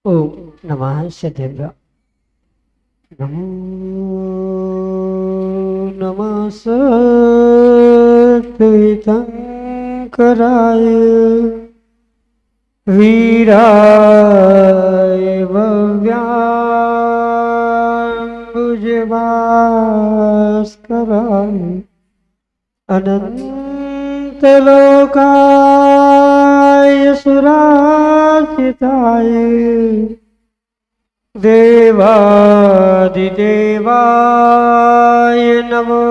ओम नमः सिद्धेभ्य। नमो नमः सत्तीर्थंकराय वीराय भव्याम्बुजभास्कराय अनन्तलोकाय सुरार्चिताय देवादिदेवाय नमो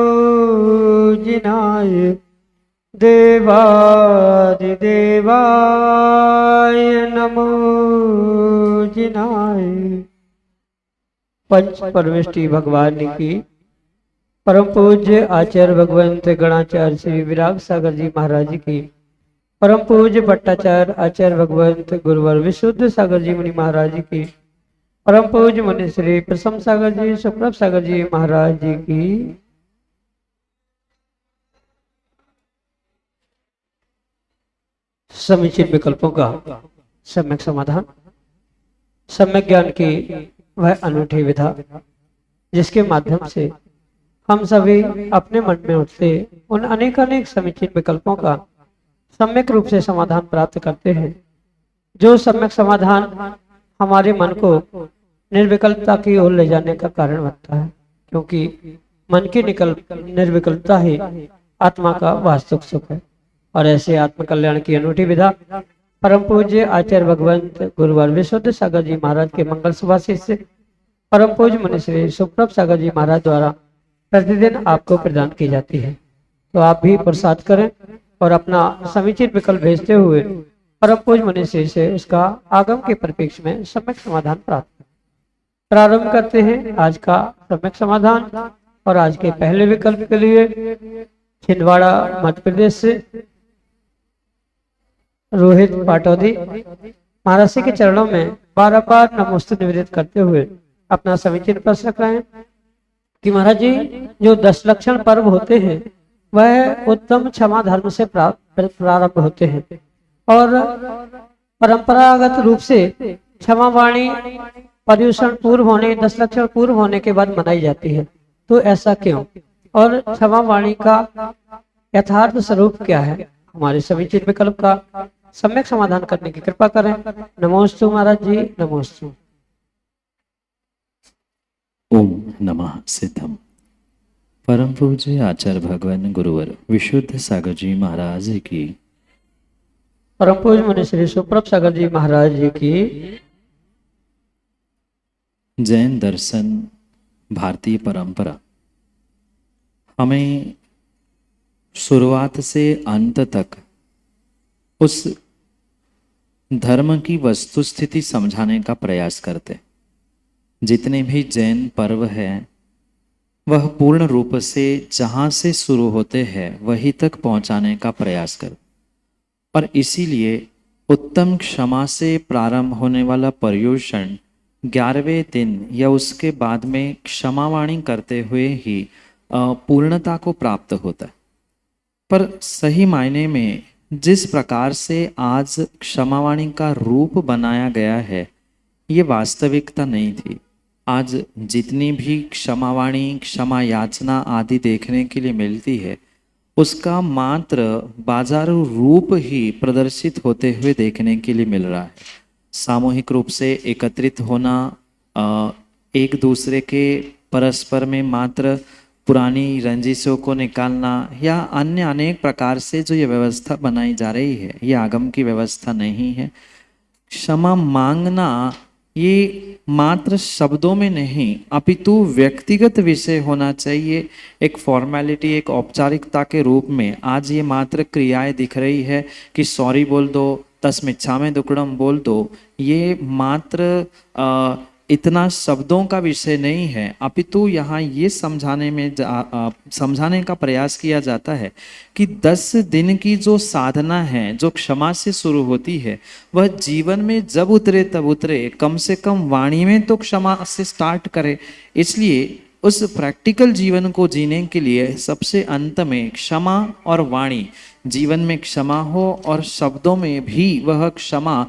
जिनाय देवादिदेवाय नमो जिनाय। पंच परमेष्टि भगवान की परम पूज्य आचार्य भगवंत गणाचार्य श्री विराग सागर जी महाराज की परम पूज्य भट्टाचार्य आचार्य भगवंत गुरुवर विशुद्ध सागर जी मुनि महाराज की परम पूज्य मुनि श्री प्रसम सागर जी सुप्रभ सागर जी महाराज जी की समीचीन विकल्पों का सम्यक समाधान, सम्यक ज्ञान की वह अनूठी विधा जिसके माध्यम से हम सभी अपने मन में उठते उन अनेक अनेक समीचीन विकल्पों का सम्यक रूप से समाधान प्राप्त करते हैं। जो सम्यक समाधान हमारे मन को निर्विकल्पता की ओर ले जाने का कारण बनता है, क्योंकि मन की निर्विकल्पता ही आत्मा का वास्तविक सुख है। और ऐसे आत्म कल्याण की अनूठी विधा परम पूज्य आचार्य भगवंत गुरुवर विशुद्ध सागर जी महाराज के मंगल सुभाषित से परम पूज्य मुनि श्री सुप्रभ सागर जी महाराज द्वारा प्रतिदिन आपको प्रदान की जाती है। तो आप भी प्रसाद करें और अपना समीचीन विकल्प भेजते हुए परम पूज्य मुनि श्री से उसका आगम के परिप्रेक्ष्य में सम्यक समाधान प्राप्त करें। प्रारंभ करते हैं आज का सम्यक समाधान। और आज के पहले विकल्प के लिए छिंदवाड़ा मध्य प्रदेश से रोहित पाटौदी महाराज के चरणों में बार बार नमोस्तु निवेदित करते हुए अपना समीचीन प्रश्न रख रहे हैं कि महाराज जी, जो 10 लक्षण पर्व होते हैं वह उत्तम क्षमा धर्म से प्रारंभ होते हैं और परंपरागत रूप से क्षमा वाणी पर्यूषण पूर्व होने 10 लक्षण पूर्व होने के बाद मनाई जाती है। तो ऐसा क्यों और क्षमा वाणी का यथार्थ स्वरूप क्या है? हमारे समीचीन विकल्प का सम्यक समाधान करने की कृपा करें। नमोस्तु महाराज जी, नमोस्तु। ओम नमः सिद्धम। परम पूज्य आचार्य भगवान गुरुवर विशुद्ध सागर जी महाराज की, परम पूज्य मुनि श्री सुप्रभ सागर जी महाराज जी की, जैन दर्शन भारतीय परंपरा हमें शुरुआत से अंत तक उस धर्म की वस्तुस्थिति समझाने का प्रयास करते। जितने भी जैन पर्व हैं वह पूर्ण रूप से जहाँ से शुरू होते हैं वहीं तक पहुँचाने का प्रयास कर। और इसीलिए उत्तम क्षमा से प्रारंभ होने वाला पर्यूषण 11वें दिन या उसके बाद में क्षमावाणी करते हुए ही पूर्णता को प्राप्त होता है। पर सही मायने में जिस प्रकार से आज क्षमावाणी का रूप बनाया गया है ये वास्तविकता नहीं थी। आज जितनी भी क्षमावाणी क्षमा याचना आदि देखने के लिए मिलती है उसका मात्र बाजारू रूप ही प्रदर्शित होते हुए देखने के लिए मिल रहा है। सामूहिक रूप से एकत्रित होना, एक दूसरे के परस्पर में मात्र पुरानी रंजिशों को निकालना या अन्य अनेक प्रकार से जो ये व्यवस्था बनाई जा रही है ये आगम की व्यवस्था नहीं है। क्षमा मांगना ये मात्र शब्दों में नहीं अपितु व्यक्तिगत विषय होना चाहिए। एक फॉर्मेलिटी, एक औपचारिकता के रूप में आज ये मात्र क्रियाएं दिख रही है कि सॉरी बोल दो, तस्मिच्छामि दुक्कडम बोल दो। ये मात्र इतना शब्दों का विषय नहीं है अपितु यहाँ ये समझाने का प्रयास किया जाता है कि 10 दिन की जो साधना है जो क्षमा से शुरू होती है वह जीवन में जब उतरे तब उतरे, कम से कम वाणी में तो क्षमा से स्टार्ट करे। इसलिए उस प्रैक्टिकल जीवन को जीने के लिए सबसे अंत में क्षमा और वाणी जीवन में क्षमा हो और शब्दों में भी वह क्षमा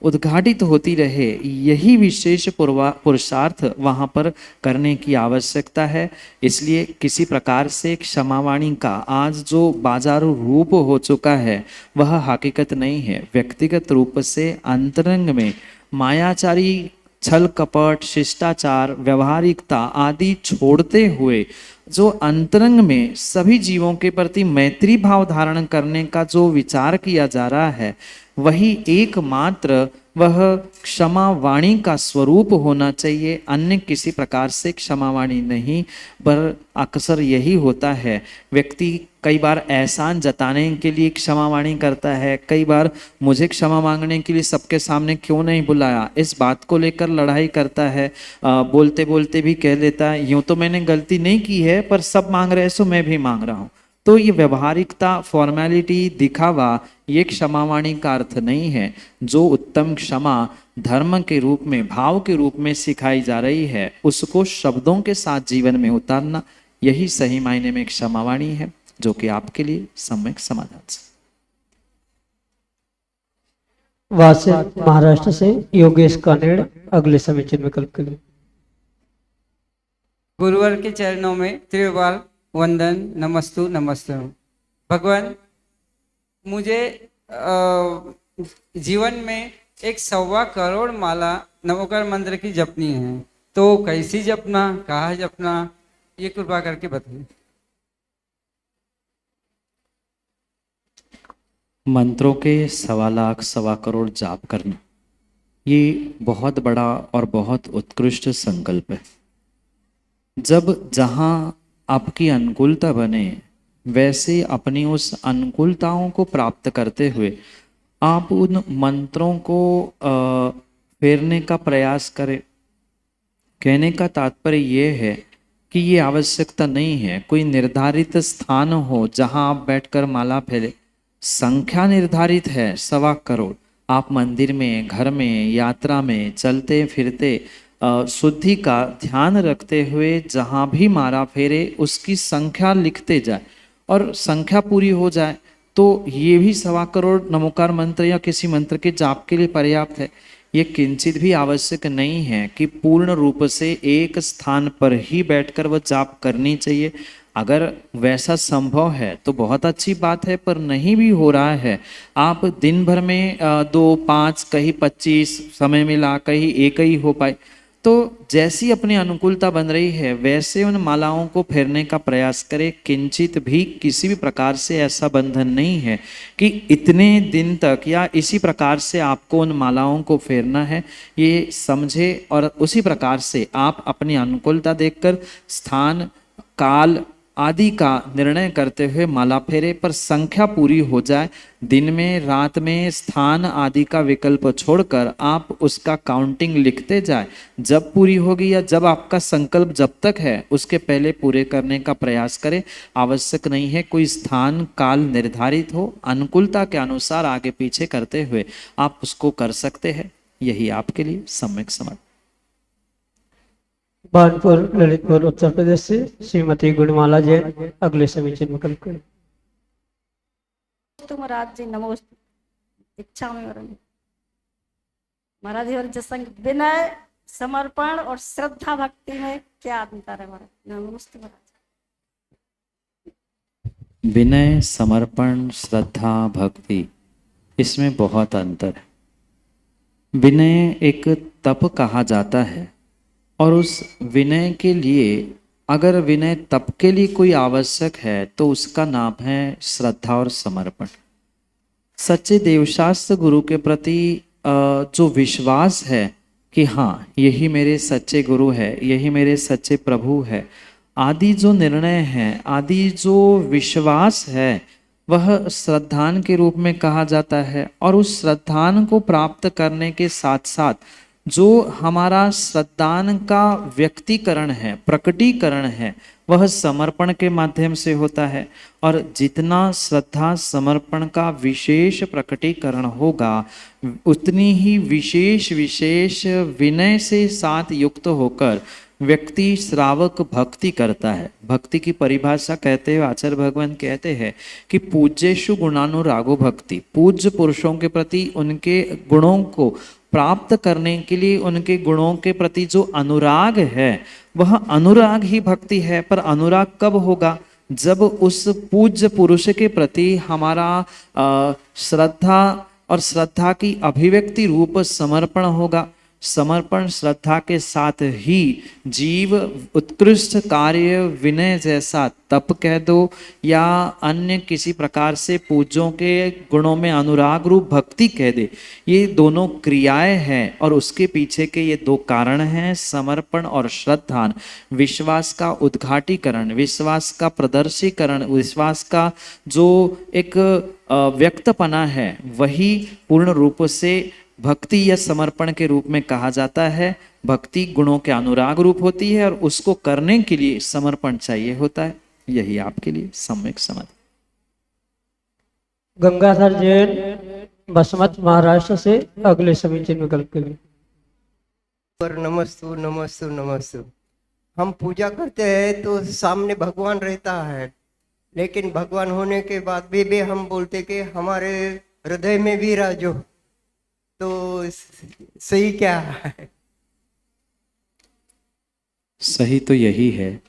उद्घाटित होती रहे, यही विशेष पुरुषार्थ वहाँ पर करने की आवश्यकता है। इसलिए किसी प्रकार से क्षमावाणी का आज जो बाजारू रूप हो चुका है वह हकीकत नहीं है। व्यक्तिगत रूप से अंतरंग में मायाचारी छल कपट शिष्टाचार व्यवहारिकता आदि छोड़ते हुए जो अंतरंग में सभी जीवों के प्रति मैत्री भाव धारण करने का जो विचार किया जा रहा है वही एकमात्र वह क्षमा वाणी का स्वरूप होना चाहिए, अन्य किसी प्रकार से क्षमा वाणी नहीं। पर अक्सर यही होता है, व्यक्ति कई बार एहसान जताने के लिए क्षमा वाणी करता है, कई बार मुझे क्षमा मांगने के लिए सबके सामने क्यों नहीं बुलाया, इस बात को लेकर लड़ाई करता है। बोलते बोलते भी कह लेता है यूं तो मैंने गलती नहीं की है पर सब मांग रहे सो मैं भी मांग रहा हूँ। तो ये व्यवहारिकता फॉर्मेलिटी दिखावा ये क्षमावाणी का अर्थ नहीं है। जो उत्तम क्षमा धर्म के रूप में भाव के रूप में सिखाई जा रही है उसको शब्दों के साथ जीवन में उतारना यही सही मायने में क्षमावाणी है, जो कि आपके लिए सम्यक समाधान से। वासिल महाराष्ट्र से योगेश कानेड़ अगले समीचीन विकल्प के लिए। गुरुवर के चरणों में त्रिवार वंदन नमस्तु नमस्तु। भगवान, मुझे जीवन में 1.25 करोड़ माला नवोकार मंत्र की जपनी है, तो कैसी जपना, कहाँ जपना, ये कृपा करके बताइए। मंत्रों के 1.25 लाख 1.25 करोड़ जाप करना ये बहुत बड़ा और बहुत उत्कृष्ट संकल्प है। जब जहाँ आपकी अनुकूलता बने वैसे अपनी उस अनुकूलताओं को प्राप्त करते हुए आप उन मंत्रों को फेरने का प्रयास करें। कहने का तात्पर्य ये है कि ये आवश्यकता नहीं है कोई निर्धारित स्थान हो जहां आप बैठकर माला फेरे। संख्या निर्धारित है 1.25 करोड़। आप मंदिर में, घर में, यात्रा में, चलते फिरते शुद्धि का ध्यान रखते हुए जहाँ भी माला फेरे उसकी संख्या लिखते जाए और संख्या पूरी हो जाए तो ये भी 1.25 करोड़ नमोकार मंत्र या किसी मंत्र के जाप के लिए पर्याप्त है। ये किंचित भी आवश्यक नहीं है कि पूर्ण रूप से एक स्थान पर ही बैठकर वह जाप करनी चाहिए। अगर वैसा संभव है तो बहुत अच्छी बात है, पर नहीं भी हो रहा है, आप दिन भर में 2, 5, कहीं 25 समय मिला, कहीं एक ही हो पाए, तो जैसी अपनी अनुकूलता बन रही है वैसे उन मालाओं को फेरने का प्रयास करें। किंचित भी किसी भी प्रकार से ऐसा बंधन नहीं है कि इतने दिन तक या इसी प्रकार से आपको उन मालाओं को फेरना है, ये समझे और उसी प्रकार से आप अपनी अनुकूलता देखकर स्थान काल आदि का निर्णय करते हुए माला फेरे, पर संख्या पूरी हो जाए। दिन में, रात में, स्थान आदि का विकल्प छोड़कर आप उसका काउंटिंग लिखते जाए। जब पूरी होगी या जब आपका संकल्प जब तक है उसके पहले पूरे करने का प्रयास करें। आवश्यक नहीं है कोई स्थान काल निर्धारित हो, अनुकूलता के अनुसार आगे पीछे करते हुए आप उसको कर सकते हैं। यही आपके लिए सम्यक समझ। बानपुर ललितपुर उत्तर प्रदेश से श्रीमती गुणमाला जैन अगले समीचीन विकल्प के लिए। महाराज जी नमोस्तु। दीक्षा में महाराज जी और जसंग विनय समर्पण और श्रद्धा भक्ति में क्या अंतर है महाराज? नमस्ते महाराज। विनय समर्पण श्रद्धा भक्ति इसमें बहुत अंतर है। विनय एक तप कहा जाता है और उस विनय के लिए अगर विनय तप के लिए कोई आवश्यक है तो उसका नाम है श्रद्धा और समर्पण। सच्चे देवशास्त्र गुरु के प्रति जो विश्वास है कि हाँ यही मेरे सच्चे गुरु है, यही मेरे सच्चे प्रभु है, आदि जो निर्णय है, आदि जो विश्वास है, वह श्रद्धान के रूप में कहा जाता है। और उस श्रद्धान को प्राप्त करने के साथ साथ जो हमारा श्रद्धान का व्यक्तिकरण है, प्रकटीकरण है, वह समर्पण के माध्यम से होता है। और जितना श्रद्धा समर्पण का विशेष प्रकटीकरण होगा उतनी ही विशेष विशेष विनय से साथ युक्त होकर व्यक्ति श्रावक भक्ति करता है, भक्ति की परिभाषा कहते हुए आचार्य भगवान कहते हैं कि पूज्येषु गुणानुरागो भक्ति, पूज्य पुरुषों के प्रति उनके गुणों को प्राप्त करने के लिए उनके गुणों के प्रति जो अनुराग है वह अनुराग ही भक्ति है। पर अनुराग कब होगा? जब उस पूज्य पुरुष के प्रति हमारा श्रद्धा और श्रद्धा की अभिव्यक्ति रूप समर्पण होगा। समर्पण श्रद्धा के साथ ही जीव उत्कृष्ट कार्य, विनय जैसा तप कह दो या अन्य किसी प्रकार से पूज्यों के गुणों में अनुराग रूप भक्ति कह दे, ये दोनों क्रियाएं हैं और उसके पीछे के ये दो कारण हैं, समर्पण और श्रद्धा। विश्वास का उद्घाटीकरण, विश्वास का प्रदर्शीकरण, विश्वास का जो एक व्यक्तपना है वही पूर्ण रूप से भक्ति या समर्पण के रूप में कहा जाता है। भक्ति गुणों के अनुराग रूप होती है और उसको करने के लिए समर्पण चाहिए होता है। यही आपके लिए सम्यक समझ। गंगाधर जैन बसमत महाराष्ट्र से अगले समीचीन विकल्प के लिए। पर नमस्तु नमस्तु नमस्तु। हम पूजा करते हैं तो सामने भगवान रहता है, लेकिन भगवान होने के बाद भी हम बोलते कि हमारे हृदय में भी राजो, तो सही क्या है? सही तो यही है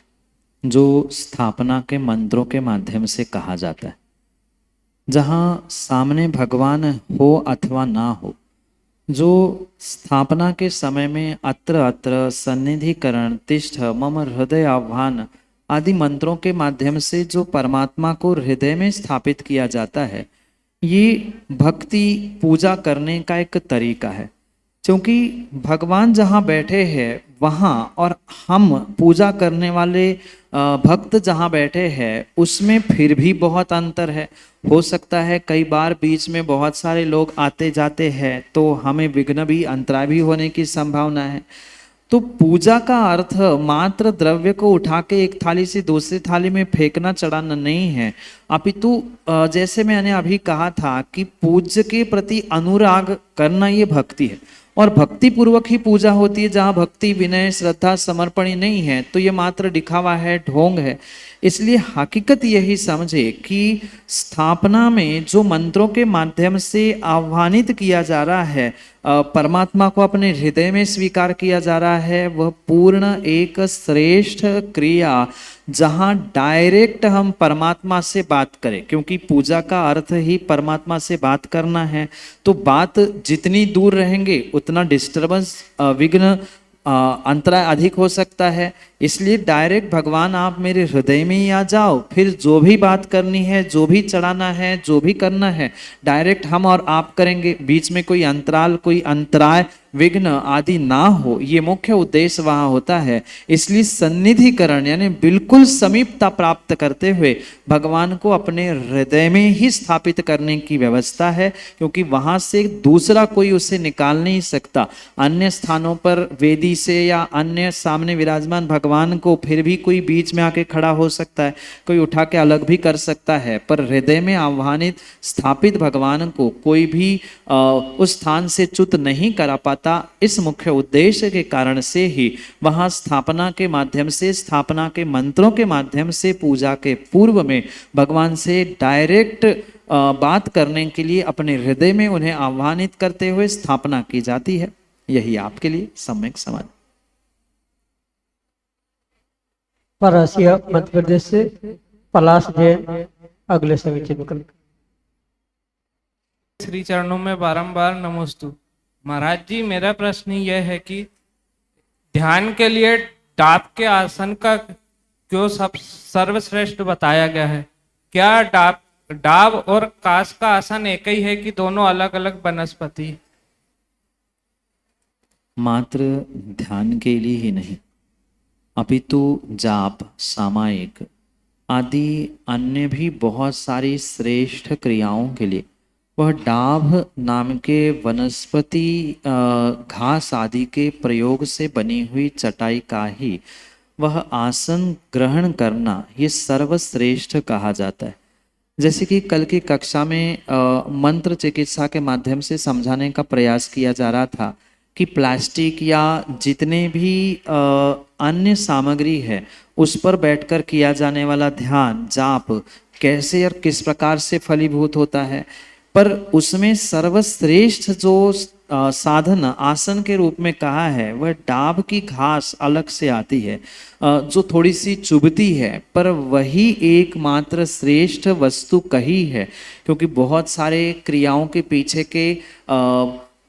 जो स्थापना के मंत्रों के माध्यम से कहा जाता है। जहाँ सामने भगवान हो अथवा ना हो, जो स्थापना के समय में अत्र अत्र सन्निधिकरण, तिष्ठ, मम हृदय आह्वान आदि मंत्रों के माध्यम से जो परमात्मा को हृदय में स्थापित किया जाता है, ये भक्ति पूजा करने का एक तरीका है। क्योंकि भगवान जहाँ बैठे हैं वहाँ और हम पूजा करने वाले भक्त जहाँ बैठे हैं उसमें फिर भी बहुत अंतर है। हो सकता है कई बार बीच में बहुत सारे लोग आते जाते हैं तो हमें विघ्न भी, अंतराय भी होने की संभावना है। तो पूजा का अर्थ मात्र द्रव्य को उठा के एक थाली से दूसरी थाली में फेंकना चढ़ाना नहीं है, अपितु जैसे मैंने अभी कहा था कि पूज्य के प्रति अनुराग करना ये भक्ति है। और भक्ति पूर्वक ही पूजा होती है। जहाँ भक्ति, विनय, श्रद्धा, समर्पण ही नहीं है तो ये मात्र दिखावा है, ढोंग है। इसलिए हकीकत यही समझे कि स्थापना में जो मंत्रों के माध्यम से आह्वानित किया जा रहा है, परमात्मा को अपने हृदय में स्वीकार किया जा रहा है, वह पूर्ण एक श्रेष्ठ क्रिया जहाँ डायरेक्ट हम परमात्मा से बात करें। क्योंकि पूजा का अर्थ ही परमात्मा से बात करना है, तो बात जितनी दूर रहेंगे उतना डिस्टर्बेंस, विघ्न, अंतराय अधिक हो सकता है। इसलिए डायरेक्ट भगवान आप मेरे हृदय में ही आ जाओ, फिर जो भी बात करनी है, जो भी चढ़ाना है, जो भी करना है, डायरेक्ट हम और आप करेंगे। बीच में कोई अंतराल, कोई अंतराय, विघ्न आदि ना हो, ये मुख्य उद्देश्य वहां होता है। इसलिए सन्निधिकरण यानी बिल्कुल समीपता प्राप्त करते हुए भगवान को अपने हृदय में ही स्थापित करने की व्यवस्था है, क्योंकि वहां से दूसरा कोई उसे निकाल नहीं सकता। अन्य स्थानों पर वेदी से या अन्य सामने विराजमान भगवान को फिर भी कोई बीच में आके खड़ा हो सकता है, कोई उठा के अलग भी कर सकता है, पर हृदय में आह्वानित स्थापित भगवान को कोई भी उस स्थान से च्युत नहीं करा पाता। इस मुख्य उद्देश्य के कारण से ही वहां स्थापना के माध्यम से, स्थापना के मंत्रों के माध्यम से पूजा के पूर्व में भगवान से डायरेक्ट बात करने के लिए अपने हृदय में उन्हें आह्वानित करते हुए स्थापना की जाती है। यही आपके लिए सम्यक समझ। परासिया मध्य प्रदेश से पलाश जैन अगले समीचीन विकल्प। श्री चरणों में बारंबार नमोस्तु। महाराज जी, मेरा प्रश्न यह है कि ध्यान के लिए डाब के आसन का क्यों सब सर्वश्रेष्ठ बताया गया है? क्या डाब और काश का आसन एक ही है कि दोनों अलग अलग वनस्पति? मात्र ध्यान के लिए ही नहीं, अपितु जाप, सामायिक आदि अन्य भी बहुत सारी श्रेष्ठ क्रियाओं के लिए वह डाभ नाम के वनस्पति घास आदि के प्रयोग से बनी हुई चटाई का ही वह आसन ग्रहण करना ये सर्वश्रेष्ठ कहा जाता है। जैसे कि कल की कक्षा में मंत्र चिकित्सा के माध्यम से समझाने का प्रयास किया जा रहा था कि प्लास्टिक या जितने भी अन्य सामग्री है उस पर बैठकर किया जाने वाला ध्यान जाप कैसे और किस प्रकार से फलीभूत होता है, पर उसमें सर्वश्रेष्ठ जो साधन आसन के रूप में कहा है वह डाब की घास अलग से आती है, जो थोड़ी सी चुभती है, पर वही एकमात्र श्रेष्ठ वस्तु कही है। क्योंकि बहुत सारे क्रियाओं के पीछे के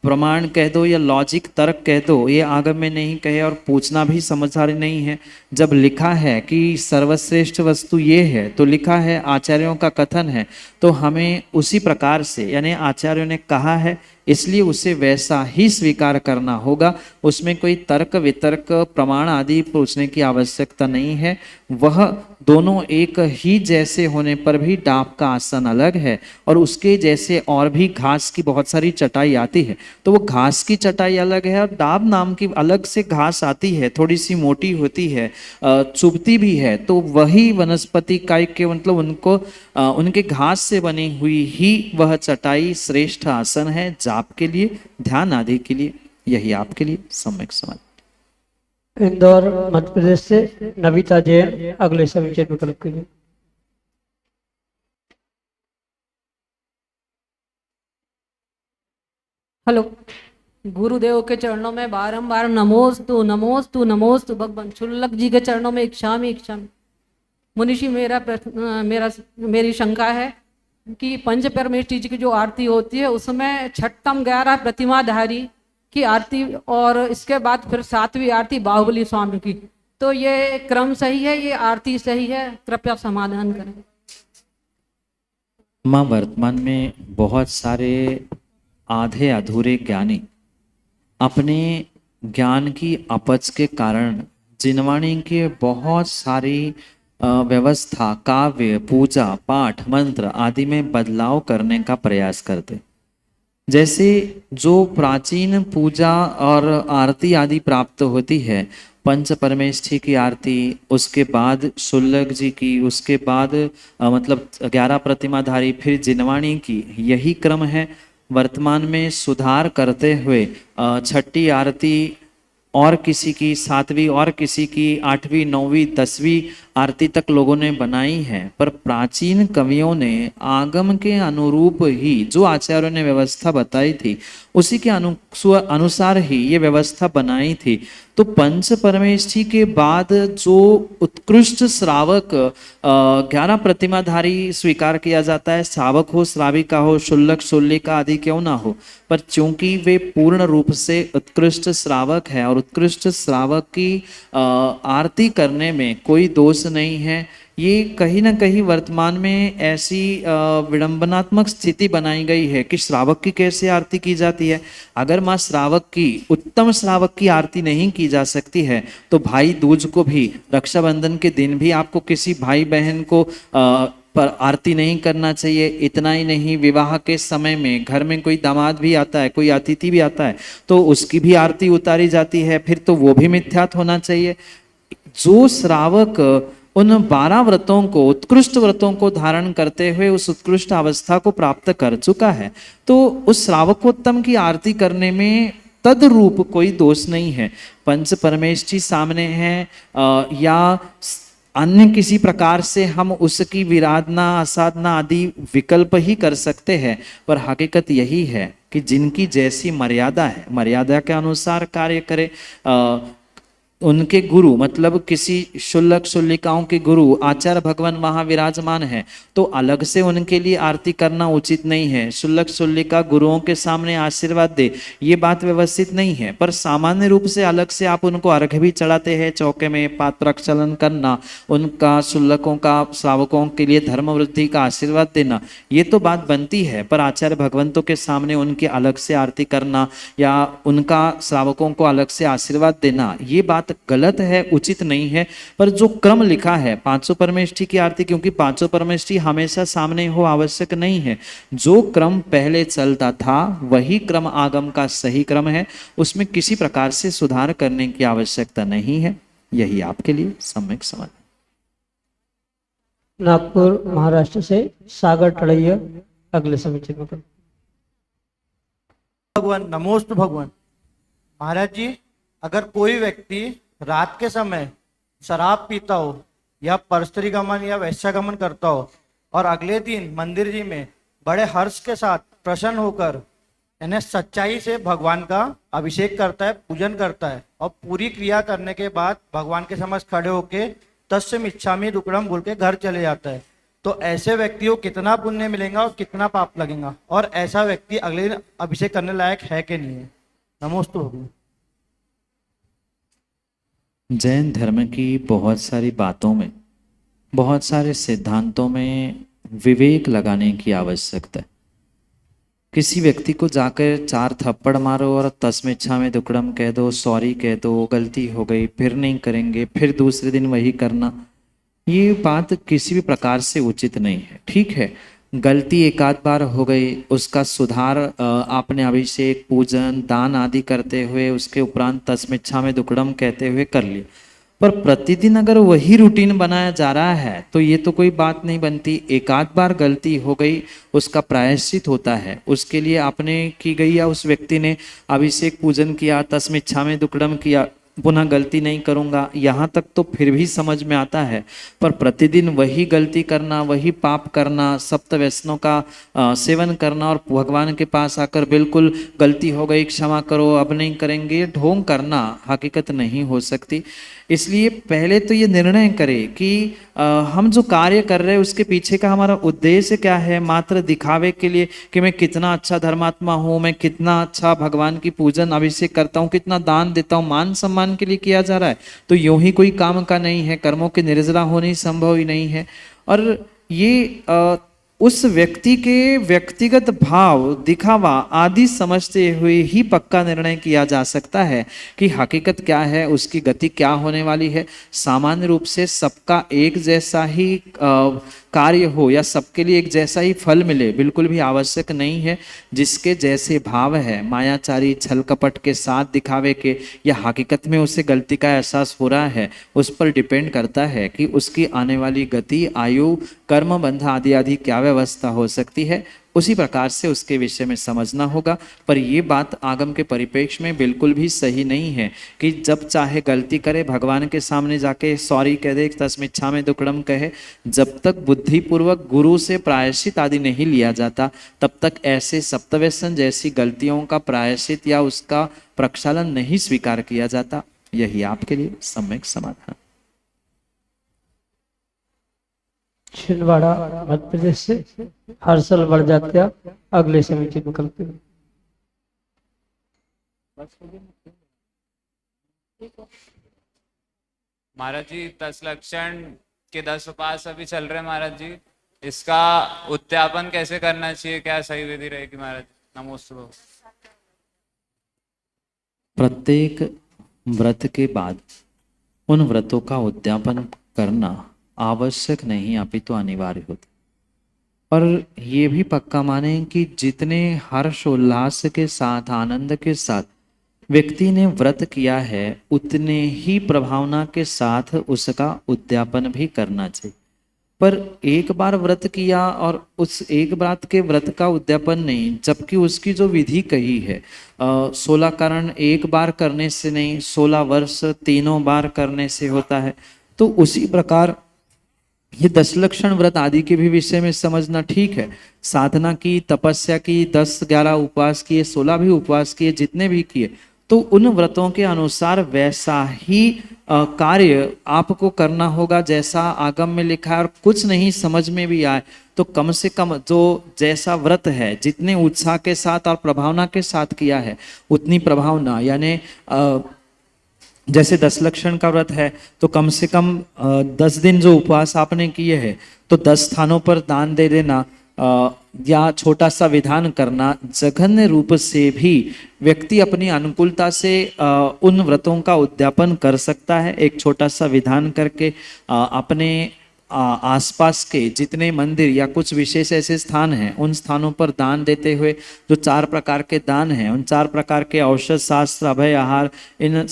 प्रमाण कह दो या लॉजिक तर्क कह दो, ये आगम में नहीं कहे और पूछना भी समझदारी नहीं है। जब लिखा है कि सर्वश्रेष्ठ वस्तु ये है तो लिखा है, आचार्यों का कथन है, तो हमें उसी प्रकार से यानी आचार्यों ने कहा है इसलिए उसे वैसा ही स्वीकार करना होगा। उसमें कोई तर्क वितर्क प्रमाण आदि पूछने की आवश्यकता नहीं है। वह दोनों एक ही जैसे होने पर भी डाब का आसन अलग है, और उसके जैसे और भी घास की बहुत सारी चटाई आती है, तो वो घास की चटाई अलग है और डाब नाम की अलग से घास आती है, थोड़ी सी मोटी होती है, चुभती भी है। तो वही वनस्पति काय के मतलब उनको उनके घास से बनी हुई ही वह चटाई श्रेष्ठ आसन है जाप के लिए, ध्यान आदि के लिए। यही आपके लिए सम्यक समझ। इंदौर मध्य प्रदेश से नविता जैन अगले समीचीन विकल्प के लिए। हेलो, गुरुदेव के चरणों में बारंबार नमोस्तु नमोस्तु नमोस्तु भगवान शुल्लक जी के चरणों में इच्छामि इच्छामि। मुनिषी मेरी शंका है कि पंच परमेष्ठी जी की जो आरती होती है उसमें छठम 11 प्रतिमाधारी की आरती और इसके बाद फिर 7वीं आरती बाहुबली स्वामी की, तो ये क्रम सही है, ये आरती सही है? कृपया समाधान करें। माँ, वर्तमान में बहुत सारे आधे अधूरे ज्ञानी अपने ज्ञान की अपच के कारण जिनवाणी के बहुत सारी व्यवस्था, काव्य, पूजा पाठ, मंत्र आदि में बदलाव करने का प्रयास करते। जैसे जो प्राचीन पूजा और आरती आदि प्राप्त होती है, पंच परमेष्ठी की आरती, उसके बाद शुल्लक जी की, उसके बाद मतलब 11 प्रतिमाधारी, फिर जिनवाणी की, यही क्रम है। वर्तमान में सुधार करते हुए छठी आरती और किसी की 7वीं और किसी की 8वीं 9वीं 10वीं आरती तक लोगों ने बनाई है, पर प्राचीन कवियों ने आगम के अनुरूप ही जो आचार्यों ने व्यवस्था बताई थी उसी के अनुसार ही ये व्यवस्था बनाई थी। तो पंच परमेष्ठी के बाद जो उत्कृष्ट श्रावक 11 प्रतिमाधारी स्वीकार किया जाता है, श्रावक हो, श्राविका हो, शुल्लक शुल्लिका आदि क्यों ना हो, पर चूंकि वे पूर्ण रूप से उत्कृष्ट श्रावक है और उत्कृष्ट श्रावक की आरती करने में कोई दोष नहीं है, ये कहीं ना कहीं वर्तमान में ऐसी विडंबनात्मक स्थिति बनाई गई है कि श्रावक की कैसे आरती की जाती है। अगर माँ श्रावक की, उत्तम श्रावक की आरती नहीं की जा सकती है तो भाई दूज को भी, रक्षाबंधन के दिन भी आपको किसी भाई बहन को पर आरती नहीं करना चाहिए। इतना ही नहीं, विवाह के समय में घर में कोई दामाद भी आता है, कोई अतिथि भी आता है, तो उसकी भी आरती उतारी जाती है, फिर तो वो भी मिथ्यात होना चाहिए। जो श्रावक उन 12 व्रतों को, उत्कृष्ट व्रतों को धारण करते हुए उस उत्कृष्ट अवस्था को प्राप्त कर चुका है, तो उस श्रावकोत्तम की आरती करने में तदरूप कोई दोष नहीं है। पंच परमेष्ठी सामने है या अन्य किसी प्रकार से हम उसकी विराधना, असाधना आदि विकल्प ही कर सकते हैं, पर हकीकत यही है कि जिनकी जैसी मर्यादा है, मर्यादा के अनुसार कार्य करे। उनके गुरु मतलब किसी शुल्लक शुल्लिकाओं के गुरु आचार्य भगवान वहां विराजमान है, तो अलग से उनके लिए आरती करना उचित नहीं है। शुल्लक शुल्लिका गुरुओं के सामने आशीर्वाद दे, ये बात व्यवस्थित नहीं है, पर सामान्य रूप से अलग से आप उनको अर्घ्य भी चढ़ाते हैं, चौके में पात्रक्षलन करना, उनका शुल्लकों का श्रावकों के लिए धर्म वृद्धि का आशीर्वाद देना, ये तो बात बनती है। पर आचार्य भगवंतों के सामने उनकी अलग से आरती करना या उनका श्रावकों को अलग से आशीर्वाद देना, ये बात गलत है, उचित नहीं है। पर जो क्रम लिखा है पांचों परमेष्ठी की आरती, क्योंकि पांचों परमेष्ठी हमेशा सामने हो आवश्यक नहीं है, जो क्रम पहले चलता था वही क्रम आगम का सही क्रम है, उसमें किसी प्रकार से सुधार करने की आवश्यकता नहीं है। यही आपके लिए सम्यक समझ। नागपुर महाराष्ट्र से सागर टड़ैया अगले समीचीन विकल्प। भगवान नमोस्तु भगवान। महाराज जी, अगर कोई व्यक्ति रात के समय शराब पीता हो या परस्त्री गमन या वैश्यागमन करता हो और अगले दिन मंदिर जी में बड़े हर्ष के साथ प्रसन्न होकर यानी सच्चाई से भगवान का अभिषेक करता है, पूजन करता है और पूरी क्रिया करने के बाद भगवान के समक्ष खड़े होके तस्य मिच्छामि दुक्कडम बोल के घर चले जाता है, तो ऐसे व्यक्ति को कितना पुण्य मिलेगा और कितना पाप लगेगा, और ऐसा व्यक्ति अगले दिन अभिषेक करने लायक है कि नहीं है? नमोस्तु होगी। जैन धर्म की बहुत सारी बातों में, बहुत सारे सिद्धांतों में विवेक लगाने की आवश्यकता है। किसी व्यक्ति को जाकर 4 थप्पड़ मारो और तस्मिच्छा में दुक्कडम कह दो, सॉरी कह दो, गलती हो गई, फिर नहीं करेंगे, फिर दूसरे दिन वही करना, ये बात किसी भी प्रकार से उचित नहीं है। ठीक है, गलती एक आध बार हो गई, उसका सुधार आपने अभिषेक, पूजन, दान आदि करते हुए, उसके उपरांत तस्मिच्छा में दुक्कडम कहते हुए कर लिया, पर प्रतिदिन अगर वही रूटीन बनाया जा रहा है तो ये तो कोई बात नहीं बनती। एक आध बार गलती हो गई, उसका प्रायश्चित होता है, उसके लिए आपने की गई या उस व्यक्ति ने अभिषेक पूजन किया, तस्मिच्छा में दुक्कडम किया, पुनः गलती नहीं करूंगा, यहाँ तक तो फिर भी समझ में आता है। पर प्रतिदिन वही गलती करना, वही पाप करना, सप्त व्यसनों का सेवन करना और भगवान के पास आकर बिल्कुल गलती हो गई, क्षमा करो, अब नहीं करेंगे, ढोंग करना हकीकत नहीं हो सकती। इसलिए पहले तो ये निर्णय करें कि हम जो कार्य कर रहे हैं उसके पीछे का हमारा उद्देश्य क्या है। मात्र दिखावे के लिए कि मैं कितना अच्छा धर्मात्मा हूँ, मैं कितना अच्छा भगवान की पूजन अभिषेक करता हूँ, कितना दान देता हूँ, मान सम्मान के लिए किया जा रहा है, तो यूं ही कोई काम का नहीं है, कर्मों के निर्जरा होने संभव ही नहीं है। और ये उस व्यक्ति के व्यक्तिगत भाव, दिखावा आदि समझते हुए ही पक्का निर्णय किया जा सकता है कि हकीकत क्या है, उसकी गति क्या होने वाली है। सामान्य रूप से सबका एक जैसा ही कार्य हो या सबके लिए एक जैसा ही फल मिले बिल्कुल भी आवश्यक नहीं है। जिसके जैसे भाव है, मायाचारी छल कपट के साथ दिखावे के या हकीकत में उसे गलती का एहसास हो रहा है, उस पर डिपेंड करता है कि उसकी आने वाली गति, आयु, कर्म बंध आदि आदि क्या व्यवस्था हो सकती है। उसी प्रकार से उसके विषय में समझना होगा। पर ये बात आगम के परिप्रेक्ष्य में बिल्कुल भी सही नहीं है कि जब चाहे गलती करे, भगवान के सामने जाके सॉरी कह दे, तस्मिच्छा में दुक्कडम कहे। जब तक बुद्धिपूर्वक गुरु से प्रायश्चित आदि नहीं लिया जाता, तब तक ऐसे सप्तव्यसन जैसी गलतियों का प्रायश्चित या उसका प्रक्षालन नहीं स्वीकार किया जाता। यही आपके लिए सम्यक समाधान। छिंदवाड़ा मध्य प्रदेश से हर्षल बढ़ जाते अगले समिति में करते हैं। महाराज जी 10 लक्षण के 10 उपास अभी चल रहे हैं महाराज जी, इसका उद्यापन कैसे करना चाहिए, क्या सही विधि रहेगी महाराज? नमोस्तु। प्रत्येक व्रत के बाद उन व्रतों का उद्यापन करना आवश्यक नहीं, अपितु अनिवार्य होता। और ये भी पक्का माने कि जितने हर्ष उल्लास के साथ, आनंद के साथ व्यक्ति ने व्रत किया है, उतने ही प्रभावना के साथ उसका उद्यापन भी करना चाहिए। पर एक बार व्रत किया और उस एक बार के व्रत का उद्यापन नहीं, जबकि उसकी जो विधि कही है 16 कारण एक बार करने से नहीं, 16 वर्ष तीनों बार करने से होता है। तो उसी प्रकार ये 10 लक्षण व्रत आदि के भी विषय में समझना ठीक है। साधना की, तपस्या की, 10-11 उपवास किए, 16 भी उपवास किए, जितने भी किए, तो उन व्रतों के अनुसार वैसा ही कार्य आपको करना होगा जैसा आगम में लिखा है। और कुछ नहीं समझ में भी आए तो कम से कम जो जैसा व्रत है, जितने उत्साह के साथ और प्रभावना के साथ किया है, उतनी प्रभावना, यानी जैसे 10 लक्षण का व्रत है तो कम से कम 10 दिन जो उपवास आपने किए हैं तो 10 स्थानों पर दान दे देना या छोटा सा विधान करना, जघन्य रूप से भी व्यक्ति अपनी अनुकूलता से उन व्रतों का उद्यापन कर सकता है। एक छोटा सा विधान करके अपने आसपास के जितने मंदिर या कुछ विशेष ऐसे स्थान हैं उन स्थानों पर दान देते हुए जो 4 प्रकार के दान हैं, उन 4 प्रकार के औषध शास्त्र अभय आहार, इन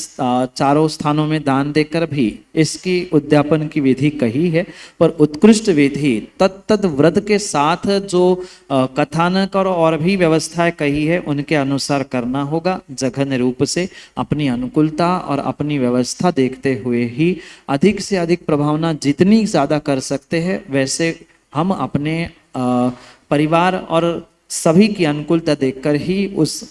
चारों स्थानों में दान देकर भी इसकी उद्यापन की विधि कही है। पर उत्कृष्ट विधि तत्त व्रत के साथ जो कथानक और भी व्यवस्थाएं कही है उनके अनुसार करना होगा। जघन्य रूप से अपनी अनुकूलता और अपनी व्यवस्था देखते हुए ही अधिक से अधिक प्रभावना जितनी ज्यादा कर सकते हैं वैसे हम अपने परिवार और सभी की अनुकूलता देखकर ही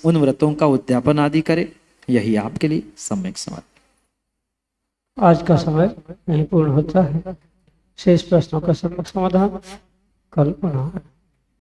उन व्रतों का उद्यापन आदि करें। यही आपके लिए सम्यक समाधान। आज का समय यहीं पूर्ण होता है। शेष प्रश्नों का सम्यक समाधान कल पुनः।